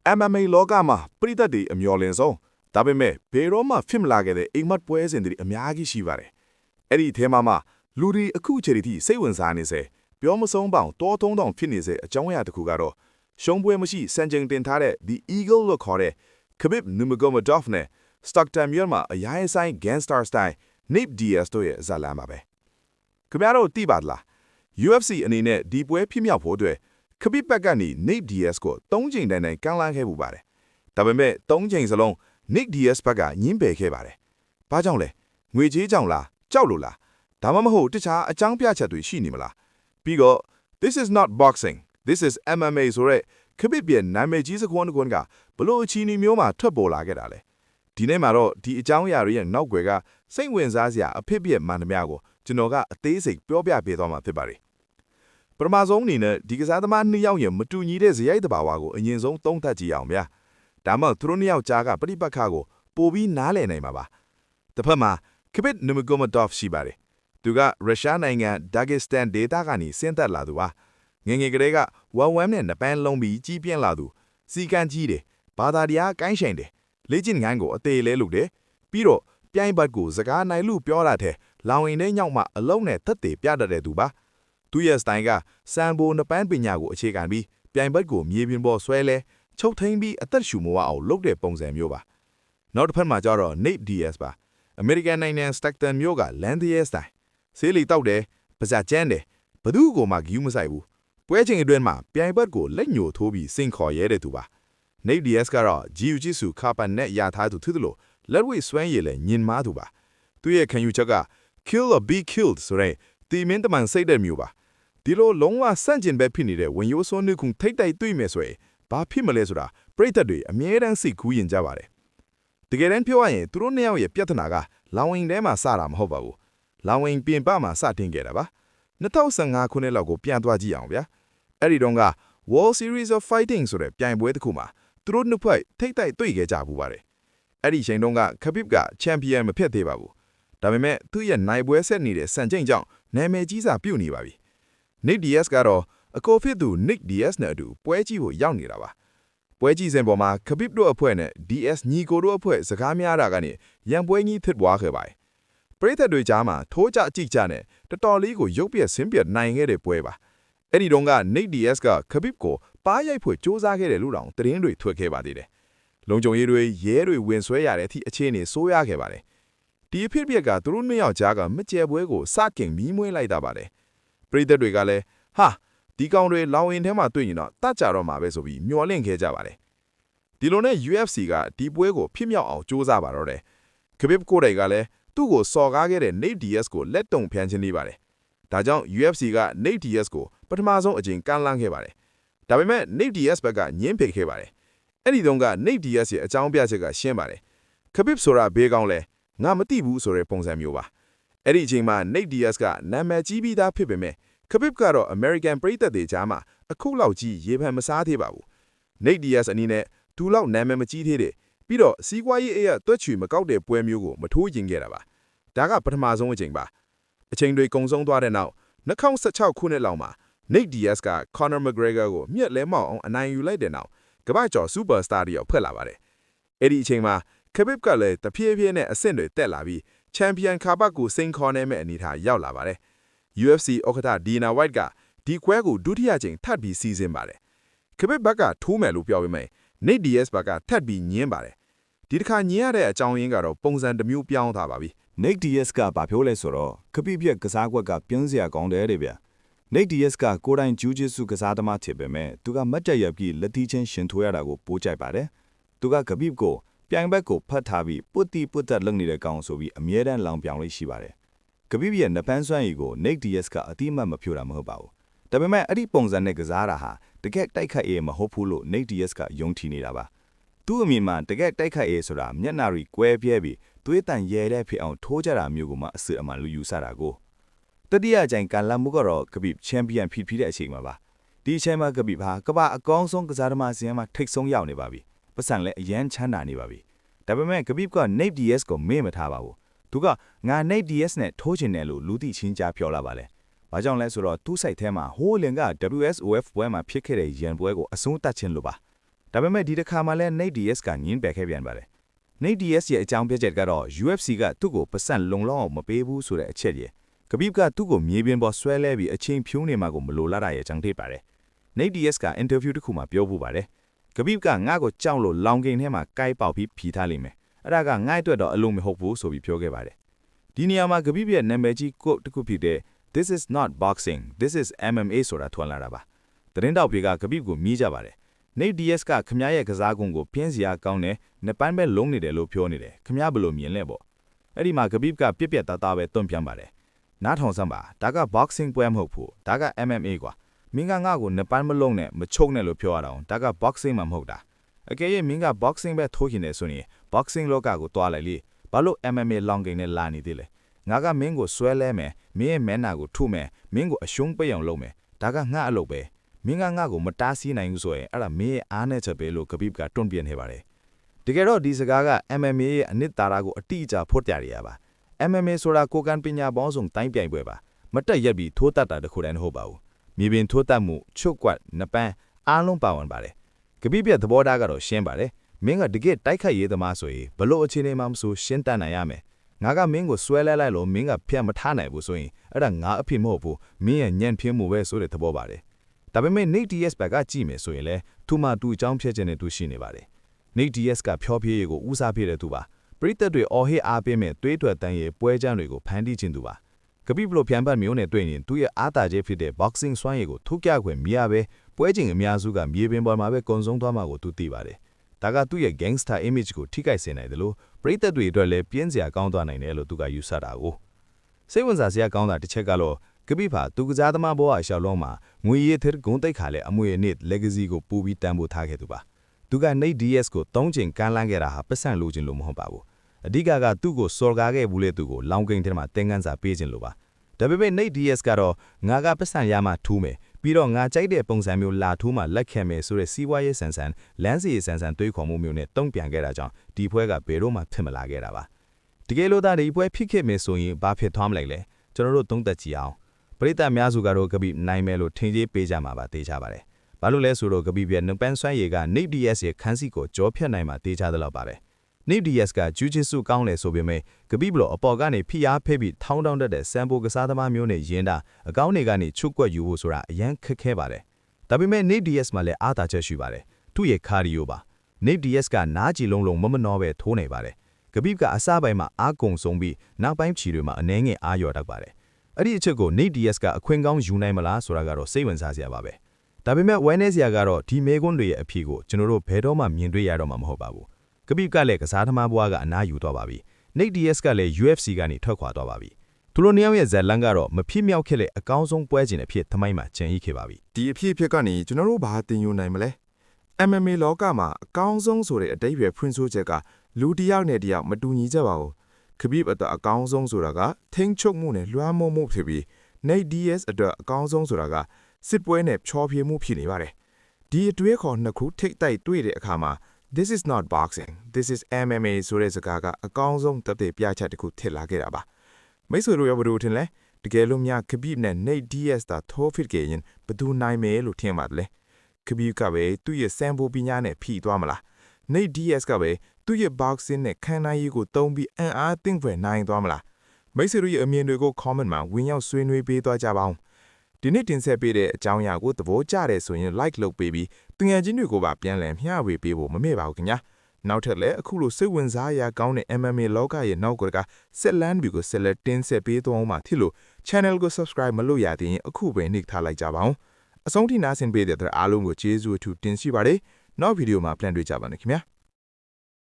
MMA လောကမှာပရိသတ်တွေအမျော်လင့်ဆုံးဒါပေမဲ့ဘယ်တော့မှဖြစ်မလာခဲ့တဲ့အိမ်မက်ပွဲစဉ်တွေအများကြီးရှိပါတယ်။အဲ့ဒီအထဲမှာလူတွေအခုချိန်ထိစိတ်ဝင်စားနေစေပြောမဆုံးပေါင်တောတုံးတောင်ဖြစ်နေစေအကြောင်းအရာတစ်ခုကတော့ရှုံးပွဲမရှိစံချိန်တင်ထားတဲ့ The Eagle လို့ခေါ်တဲ့ Khabib Nurmagomedov နဲ့ Stockton မြို့မှာအရိုင်းဆိုင် Gangster Style Nate Diaz တို့ရဲ့ဇာတ်လမ်းပါပဲ။ခင်ဗျားတို့သိပါလား UFC အနေနဲ့ဒီပွဲဖြစ်မြောက်ဖို့အတွက်Khabib ဘက်ကနေ Nate Diaz ကို3ချိန်တိုင်ကမ်းလှမ်းခဲ့ပူပါတယ်။ဒါပေမဲ့3ချိန်စလုံး Nate Diaz ဘက်ကညှင်းပယ်ခဲ့ပါတယ်။ဘာကြောင့်လဲငွေကြေးကြောင့်လားကြောက်လို့လားဒါမှမဟုတ်တခြားအကြောင်းပြချက်တွေရှိနေမလားပြီးတော့ This is not boxing this is MMA ဆိုရဲKhabib ရဲ့နာမည်ကြီးစကွန်းကဘလို့အချီနီမျိုးမှာထွက်ပေါ်လာခဲ့တာလဲဒီနေ့မှာတော့ဒီအကြောင်းအရာတွေရဲ့နောက်ွယ်ကစိတ်ဝင်စားစရာအဖြစ်ပြက်မှန်သမျှကိုကျွန်တော်ကအသေးစိတ်ပြောပြပေးသွားမှာဖြစ်ပါတယ်ပထမဆုံးအနေနဲ့ဒီကစားသမား2ယောက်ရဲ့မတူညီတဲ့ဇယိုက်တဘာဝကိုအရင်ဆုံးသုံးသပ်ကြည့်အောင်ဗျာဒါမှသူတို့2ယောက်ကြားကပြိပက္ခကိုပိုပြီးနားလည်နိုင်မှာပါတစ်ဖက်မှာ Khabib Nurmagomedov ရှိပါတယ်သူကရုရှားနိုင်ငံဒါဂစ္စတန်ဒေသကနေဆင်းသက်လာသူပါငယ်ကလေးကဝမ်ဝမ်နဲ့နပန်းလုံးပြီးကြီးပြင်းလာသူစီကန်းကြီးတယ်ဘာသာတရားကိုင်းဆိုင်တယ်လေ့ကျင့်ငန်းကိုအသေးလဲလုပ်တယ်ပြီးတော့ပြိုင်ဘတ်ကိုစကားနိုင်လို့ပြောတာတဲ့လောင်ရင်နဲ့ညောက်မှအလုံးနဲ့သက်သေပြတတ်တဲ့သူပါသူရဲ့စတိုင်ကစံဘိုနပန်းပညာကိုအခြေခံပြီးပြိုင်ဘတ်ကိုမြေပြင်ပေါ်ဆွဲလဲချုပ်ထိန်ပြီးအသက်ရှူမဝအောင်လုပ်တဲ့ပုံစံမျိုးပါနောက်တစ်ဖက်မှာကျတော့ Nate Diaz ပါအမေရိကန်နိုင်ငံ Stockton မြို့ကလန်ဒီရဲစတိုင်ဆေးလီတောက်တယ်ပါဇက်ကျန်းတယ်ဘသူ့ကိုမှဂယူးမဆိုင်ဘူးပွဲချိန်အတွင်းမှာပြိုင်ဘတ်ကိုလက်ညှိုထိုးပြီးစင်ခေါ်ရဲတဲ့သူပါ Nate Diaz ကတော့ Jiu-Jitsu ခါပန်နဲ့ရထားသူဖြစ်တယ်လို့လက်ဝှေ့စွမ်းရည်လည်းညင်မားသူပါသူရဲ့ခံယူချက်က kill or be killed ဆိုတဲ့တီမင်းတမန်စိတ်တဲ့မျိုးပါဒီလိုလုံးဝဆန့်ကျင်ဘက်ဖြစ်နေတဲ့ဝင်ရိုးစွန်းနှုတ်ခုထိတ်တိုက်တွေ့မယ်ဆိုရင်ဘာဖြစ်မလဲဆိုတာပရိသတ်တွေအမြဲတမ်းစိတ်ကူးရင်ကြပါတယ်တကယ်တမ်းပြောရရင်သူတို့နှစ်ယောက်ရဲ့ပြဿနာကလောင်ဝင်းထဲမှာစတာမဟုတ်ပါဘူးလောင်ဝင်းပြင်ပမှာစတင်ခဲ့တာပါ2015ခုနှစ်လောက်ကိုပြန်သွားကြည့်အောင်ဗျာအဲ့ဒီတုန်းက World Series of Fighting ဆိုတဲ့ပြိုင်ပွဲတစ်ခုမှာသူတို့နှစ်ဖက်ထိတ်တိုက်တွေ့ခဲ့ကြဘူးပါတယ်အဲ့ဒီချိန်တုန်းက Khabib ကချန်ပီယံမဖြစ်သေးပါဘူးဒါပေမဲ့သူ့ရဲ့နိုင်ပွဲဆက်နေတဲ့စံချိန်ကြောင့်နာမည်ကြီးစာပြုတ်နေပါပြီ Nate Diaz ကတော့အကိုဖြစ်သူ Nick Diaz နဲ့အတူပွဲကြည့်ဖို့ရောက်နေတာပါပွဲကြည့်စဉ်ပေါ်မှာ Khabib တို့အဖွဲ့နဲ့ Diaz ညီကိုတို့အဖွဲ့စကားများတာကနေရန်ပွဲကြီးဖြစ်သွားခဲ့ပါတယ်ပရိသတ်တွေကြားမှာထိုးကြအကြည့်ကြနဲ့တော်တော်လေးကိုရုပ်ပြက်ဆင်းပြက်နိုင်ခဲ့တဲ့ပွဲပါအဲ့ဒီတုန်းက Nate Diaz က Khabib ကိုပါးရိုက်ဖွယ်စ조사ခဲ့တယ်လို့တောင်သတင်းတွေထွက်ခဲ့ပါသေးတယ်လုံခြုံရေးတွေရဲတွေဝင်ဆွဲရတဲ့အထိအခြေအနေဆိုးရခဲ့ပါတယ်ဒီအဖြစ်အပျက်ကသူတို့နှစ်ယောက်ကြားကမကြဲပွဲကိုစတင်မီးမွေးလိုက်တာပါတယ်ပရိသတ်တွေကလည်းဟာဒီကောင်တွေလောင်ရင်ထဲမှာတွေ့ရင်တော့တတ်ကြတော့မှာပဲဆိုပြီးမျောလင့်ခဲ့ကြပါတယ်ဒီလိုနဲ့ UFC ကဒီပွဲကိုဖြစ်မြောက်အောင်စ조사ပါတော့တယ်Khabib ကိုယ်တိုင်ကလည်းသူ့ကိုစော်ကားခဲ့တဲ့ Nate Diaz ကိုလက်တုံဖျန်းခြင်းနေပါတယ်ဒါကြောင့် UFC က Nate Diaz ကိုပထမဆုံးအကြိမ်ကမ်းလှမ်းခဲ့ပါတယ်ဒါပေမဲ့ Nate Diaz ဘက်ကညှင်းပယ်ခဲ့ပါတယ်အဲ့ဒီတုန်းက Nate Diaz ရဲ့အကြောင်းပြချက်ကရှင်းပါတယ်Khabib ဆိုတာဘေးကောင်းလဲငါမသိဘူးဆိုတဲ့ပုံစံမျိုးပါအဲ့ဒီအချိန်မှာ Nate Diaz ကနာမည်ကြီးပြီးသားဖြစ်ပေမဲ့Khabib ကတော့ American ပရိသတ်တွေကြားမှာအခုလောက်ကြီးရေဖန်မစားသေးပါဘူး Nate Diaz အနေနဲ့သူလောက်နာမည်မကြီးသေးတဲ့ပြီးတော့စီးပွားရေးအရာတွက်ချွေမကောက်တဲ့ပွဲမျိုးကိုမထိုးရင်ခဲ့တာပါဒါကပထမဆုံးအချိန်ပါအချိန်တွေကုန်ဆုံးသွားတဲ့နောက်2016ခုနှစ်လောက်မှာ Nate Diaz က Conor McGregor ကိုမြက်လဲမောက်အောင်အနိုင်ယူလိုက်တဲ့နောက်ကမ္ဘာကျော် Superstar တွေရောက်ဖက်လာပါတယ်အဲ့ဒီအချိန်မှာ Khabib ကလည်းတဖြည်းဖြည်းနဲ့အဆင့်တွေတက်လာပြီးချန်ပီယံခါပတ်ကိုစိန်ခေါ်နိုင်မဲ့အနေအထားရောက်လာပါတယ် UFC ဥက္ကဋ္ဌ Dana White ကဒီခွဲကိုဒုတိယကြိမ်ထပ်ပြီးစီစဉ်ပါတယ် Khabib ဘက်ကထိုးမယ်လို့ပြောပေမဲ့ Nate Diaz ဘက်ကထပ်ပြီးညင်းပါတယ်ဒီတစ်ခါညင်းရတဲ့အကြောင်းရင်းကတော့ပုံစံတစ်မျိုးပြောင်းသွားပါပြီ Nate Diaz ကဘာပြောလဲဆိုတော့ Khabib ရဲ့ကစားကွက်ကပြင်းစရာကောင်းတယ်တဲ့ဗျ Nate Diaz ကကိုယ်တိုင် Jiu-Jitsu ကစားသမားဖြစ်ပေမဲ့သူကမတ်တက်ရပြီးလက်သီးချင်းရှင်ထိုးရတာကိုပိုးကြိုက်ပါတယ်သူက Khabib ကိုပြိုင်ဘက်ကိုဖတ်ထားပြီးပုတ်တက်လုပ်နေတဲ့ကောင်ဆိုပြီးအမြဲတမ်းလောင်ပြောင်လေးရှိပါတယ် Khabib ရဲ့နပန်းစွမ်းရည်ကို Nate Diaz ကအတိအမှတ်မဖြိုတာမဟုတ်ပါဘူးဒါပေမဲ့အဲ့ဒီပုံစံနဲ့ကစားတာဟာတကယ်တိုက်ခိုက်ရေးမဟုတ်ဘူးလို့ Nate Diaz ကယုံထီနေတာပါသူ့အမြင်မှာတကယ်တိုက်ခိုက်ရေးဆိုတာမျက်နှာတွေကွဲပြဲပြီးသွေးတန်ရဲတဲ့ဖြစ်အောင်ထိုးကြတာမျိုးကိုမှအစစ်အမှန်လူယူဆတာကိုတတိယအကြိမ်ကလာမှုကတော့ Khabib ချန်ပီယံဖြစ်တဲ့အချိန်မှာပါဒီအချိန်မှာ Khabib ဟာကမ္ဘာအကောင်းဆုံးကစားသမားစင်မှာထိပ်ဆုံးရောက်နေပါပြီပတ်စံလည်းအရန်ချမ်းသာနေပါပြီဒါပေမဲ့ Khabib က Nate Diaz ကိုမေ့မထားပါဘူးသူကငါ Nate Diaz နဲ့ထိုးချင်တယ်လို့လူသိချင်းကြားပြောလာပါလေဘာကြောင့်လဲဆိုတော့သူ့စိတ်ထဲမှာဟိုးလင်က WSOF ပွဲမှာဖြစ်ခဲ့တဲ့ရန်ပွဲကိုအဆုံးသတ်ခြင်းလို့ပါ ဒါပေမဲ့ဒီတစ်ခါမှလည်း Nate Diaz ကညင်းပယ်ခဲ့ပြန်ပါတယ် Nate Diaz ရဲ့အကြောင်းပြချက်ကတော့ UFC ကသူ့ကိုပတ်စံလုံလောက်အောင်မပေးဘူးဆိုတဲ့အချက်ရဲ့ကဘိဘ်ကသူ့ကိုမြေပြင်ပေါ်ဆွဲလဲပြီးအချိန်ဖြုံးနေမှာကိုမလိုလားတာရဲ့အကြောင်းထိပ်ပါတယ် Nate Diaz ကအင်တာဗျူးတစ်ခုမှာပြောဖို့ပါတယ်ကဘိဘ်ကငါ့ကိုကြောက်လို့လောင်ကိန်းထဲမှာကိုက်ပေါက်ပြီးဖြီထားလိမ့်မယ်အဲ့ဒါကငါ့အတွက်တော့အလုံးမဟုတ်ဘူးဆိုပြီးပြောခဲ့ပါတယ်ဒီနေရာမှာကဘိဘ်ရဲ့နာမည်ကြီး quote တစ်ခုဖြစ်တဲ့ This is not boxing this is MMA ဆိုတာထွန်းလာတာပါသတင်းတောက်တွေကကဘိဘ်ကိုမြည်ကြပါတယ် Nate Diaz ကခမရရဲ့ကစားကွန်ကိုပြင်းစရာကောင်းတယ်နှစ်ပန်းပဲလုံးနေတယ်လို့ပြောနေတယ်ခမရဘယ်လိုမြင်လဲပေါ့အဲ့ဒီမှာကဘိဘ်ကပြက်ပြက်သားသားပဲတွန့်ပြန်ပါတယ်နားထောင်စမ်းပါဒါက boxing ပွဲမဟုတ်ဘူးဒါက MMA ကွာမင်းကငါ့ကိုနှစ်ပန်းမလုံးနဲ့မချုပ်နဲ့လို့ပြောရအောင်ဒါက boxing မှမဟုတ်တာအကယ်၍မင်းက boxing ပဲထိုးခင်နေဆိုရင် boxing လောကကိုတွားလိုက်လေဘာလို့ MMA လောင်ကိန်းနဲ့လာနေသေးလဲငါကမင်းကိုဆွဲလဲမယ်မင်းရဲ့မျက်နှာကိုထုမယ်မင်းကိုအရှုံးပိတ်အောင်လုပ်မယ်ဒါကငါအလုပ်ပဲမင်းကငါ့ကိုမတားဆီးနိုင်ဘူးဆိုရင်အဲ့ဒါမင်းရဲ့အားနဲ့ချက်ပဲလို့ကဘိဘ်ကတွန့်ပြန်နေပါတယ်တကယ်တော့ဒီစကားက MMA ရဲ့အနှစ်သာရကိုအတိအကျဖော်ပြရပါ MMA ဆိုတာကိုကန်ပညာပေါင်းစုံတိုင်းပြိုင်ပွဲပါမတက်ရက်ပြီးထိုးတတ်တာတခုတည်းမဟုတ်ပါဘူးမြေပြင်ထိုးတတ်မှုချုပ်ကွက်နှစ်ပန်းအားလုံးပါဝင်ပါတယ်ကဘိဘ်ရဲ့သဘောထားကတော့ရှင်းပါတယ်မင်းကတကယ်တိုက်ခိုက်ရေးသမားဆိုရင်ဘလို့အခြေအနေမှမဆိုရှင်းတတ်နိုင်ရမယ်ငါကမင်းကိုဆွဲလဲလိုက်လို့မင်းကဖြတ်မထားနိုင်ဘူးဆိုရင်အဲ့ဒါငါအဖြစ်မဟုတ်ဘူးမင်းရဲ့ညံ့ဖျင်းမှုပဲဆိုတဲ့သဘောပါတယ်ဒါပေမဲ့ Nate Diaz ဘက်ကကြည့်မယ်ဆိုရင်လည်းသူမှသူ့အကြောင်းဖြတ်ခြင်းနဲ့သူရှိနေပါတယ် Nate Diaz ကဖြောပြေးရေးကိုဦးစားပေးတဲ့သူပါပရိသတ်တွေအော်ဟစ်အားပေးမဲ့သွေးထွက်တန်းရဲ့ပွဲချမ်းတွေကိုဖန်တီးခြင်းသူပါကပိဘလိုပြန်ပတ်မျိုးနဲ့တွေ့ရင်သူ့ရဲ့အားသာချက်ဖြစ်တဲ့ boxing စွမ်းရည်ကိုထုတ်ပြခွင့်မရဘဲပွဲချိန်အများစုကမြေပြင်ပေါ်မှာပဲကုံဆုံးသွားမှာကိုသူသိပါတယ်ဒါကသူ့ရဲ့ gangster image ကိုထိခိုက်စေနိုင်တယ်လို့ပရိသတ်တွေအတွက်လည်းပြင်းစရာကောင်းသွားနိုင်တယ်လို့သူကယူဆတာကိုစိတ်ဝင်စားစရာကောင်းတာတစ်ချက်ကတော့ကပိဖာသူကစားသမားဘောအရှောက်လုံးမှာငွေရည်တဲ့ဂုံးတိတ်ခါလဲအမွေအနှစ် legacy ကိုပူပြီးတန်ဖိုးထားခဲ့သူပါသူက Nate Diaz ကို3ချိန်ကမ်းလှမ်းခဲ့တာဟာပတ်စံလိုချင်လို့မဟုတ်ပါဘူးအဓိကကသူ့ကိုစော်ကားခဲ့ဘူးလေသူကိုလောင်ကိန်းထဲမှာသင်ခန်းစာပေးခြင်းလို့ပါဒါပေမဲ့ Nate Diaz ကတော့ငါကပတ်စံရမှထူးမယ်ပြီးတော့ငါကြိုက်တဲ့ပုံစံမျိုးလာထူးမှလက်ခံမယ်ဆိုတဲ့စီးပွားရေးဆန်ဆန်လမ်းစီရေးဆန်ဆန်တွေးခေါ်မှုမျိုးနဲ့တုံ့ပြန်ခဲ့တာကြောင့်ဒီပွဲကဘယ်တော့မှဖြစ်မလာခဲ့တာပါတကယ်လို့ဒါဒီပွဲဖြစ်ခဲ့မယ်ဆိုရင်ဘာဖြစ်သွားမလဲလဲကျွန်တော်တို့သုံးသပ်ကြည့်အောင်ပရိသတ်များစုကတော့ကပိနိုင်မယ်လို့ထင်ကြေးပေးကြမှာပါတေးချပါတယ်ဘာလို့လဲဆိုတော့ကပိပြနှပန်းဆွမ်းရည်က Nate Diaz ရဲ့ခန်းစီကိုကြောဖြတ်နိုင်မှာတေးချသလောက်ပါပဲNate Diaz ကဂျူဂျစ်စုကောင်းလဲဆိုပေမဲ့ကပိဘလို့အပေါ်ကနေဖိအားဖဲပြီးထောင်းတောင်းတတ်တဲ့စံပိုကစားသမားမျိုးနဲ့ရင်းတာအကောင်းတွေကနေချုပ်ကွက်ယူဖို့ဆိုတာအရန်ခက်ခဲပါတယ်ဒါပေမဲ့ Nate Diaz မှာလည်းအားသာချက်ရှိပါတယ်သူ့ရဲ့ကာဒီယိုပါ Nate Diaz ကနားကြည်လုံးလုံးမနောပဲထိုးနေပါတယ်ကပိကအစပိုင်းမှာအားကုန်ဆုံးပြီးနောက်ပိုင်းခြေတွေမှာအနှဲငယ်အားလျော်တတ်ပါတယ်အဲ့ဒီအချက်ကို Nate Diaz ကအခွင့်ကောင်းယူနိုင်မလားဆိုတာကတော့စိတ်ဝင်စားစရာပါပဲဒါပေမဲ့ awareness ရာကတော့ဒီမေကွန်းတွေရဲ့အဖြေကိုကျွန်တော်တို့ဘယ်တော့မှမြင်တွေ့ရတော့မှာမဟုတ်ပါဘူးကပိကလည်းကစားသမားဘွားကအနားယူသွားပါပြီ Nate Diaz ကလည်း UFC ကနေထွက်ခွာသွားပါပြီသူတို့နှစ်ယောက်ရဲ့ဇက်လန်ကတော့မဖြစ်မြောက်ခဲ့တဲ့အကောင်းဆုံးပွဲစဉ်အဖြစ်သမိုင်းမှာကျန်ရစ်ခဲ့ပါပြီဒီအဖြစ်ကနေကျွန်တော်တို့ဘာသင်ယူနိုင်မလဲ MMA လောကမှာအကောင်းဆုံးဆိုတဲ့အတိတ်ပဲဖွင့်ဆိုချက်ကလူတစ်ယောက်နဲ့တစ်ယောက်မတူညီကြပါဘူးခဘိဘအတွက်အကောင်းဆုံးဆိုတာကထိန်းချုပ်မှုနဲ့လွှမ်းမိုးမှုဖြစ်ပြီး Nate Diaz အတွက်အကောင်းဆုံးဆိုတာကစစ်ပွဲနဲ့ချော်ပြေမှုဖြစ်နေပါတယ်ဒီအတွေးခေါ်နှစ်ခုထိတ်တိုက်တွေ့တဲ့အခါမှာThis is not boxing. This is MMA ဆိုတဲ့စကားကအကောင်းဆုံးတပ်တဲ့ပြချက်တစ်ခုထစ်လာခဲ့တာပါမိတ်ဆွေတို့ရောဘယ်လိုထင်လဲတကယ်လို့များခဘိဘနဲ့ Nate Diaz တာထိုးဖစ်ခဲ့ရင်ဘယ်သူနိုင်မယ်လို့ထင်ပါတယ်လဲခဘိကပဲသူ့ရဲ့စံပိုပညာနဲ့ဖြီးသွားမလား Nate Diaz ကပဲသူ့ရဲ့ boxing နဲ့ခံနိုင်ရည်ကိုသုံးပြီးအံ့အားသင့်ဖွယ်နိုင်သွားမလားမိတ်ဆွေတို့ရဲ့အမြင်တွေကို comment မှာဝင်ရောက်ဆွေးနွေးပေးသွားကြပါဦးဒီနေ့တင်ဆက်ပေးတဲ့အကြောင်းအရာကိုသဘောကျတယ်ဆိုရင် like လုပ်ပေးပြီးသူငယ်ချင်းတွေကိုပါပြန်လည်မျှဝေပေးဖို့မမေ့ပါဘူးခင်ဗျာနောက်ထပ်လည်းအခုလိုစိတ်ဝင်စားရာကောင်းတဲ့ MMA လောကရဲ့နောက်ကွယ်ကဆက်လန်းပြီးကိုဆက်လက်တင်ဆက်ပေးသွားအောင်ပါဖြစ်လို့ channel ကို subscribe မလုပ်ရသေးရင်အခုပဲနှိပ်ထားလိုက်ကြပါအောင်အဆုံးထိနားဆင်ပေးတဲ့အတွက်အားလုံးကိုကျေးဇူးအထူးတင်ရှိပါတယ်နောက်ဗီဒီယိုမှာပြန်တွေ့ကြပါမယ်ခင်ဗျာ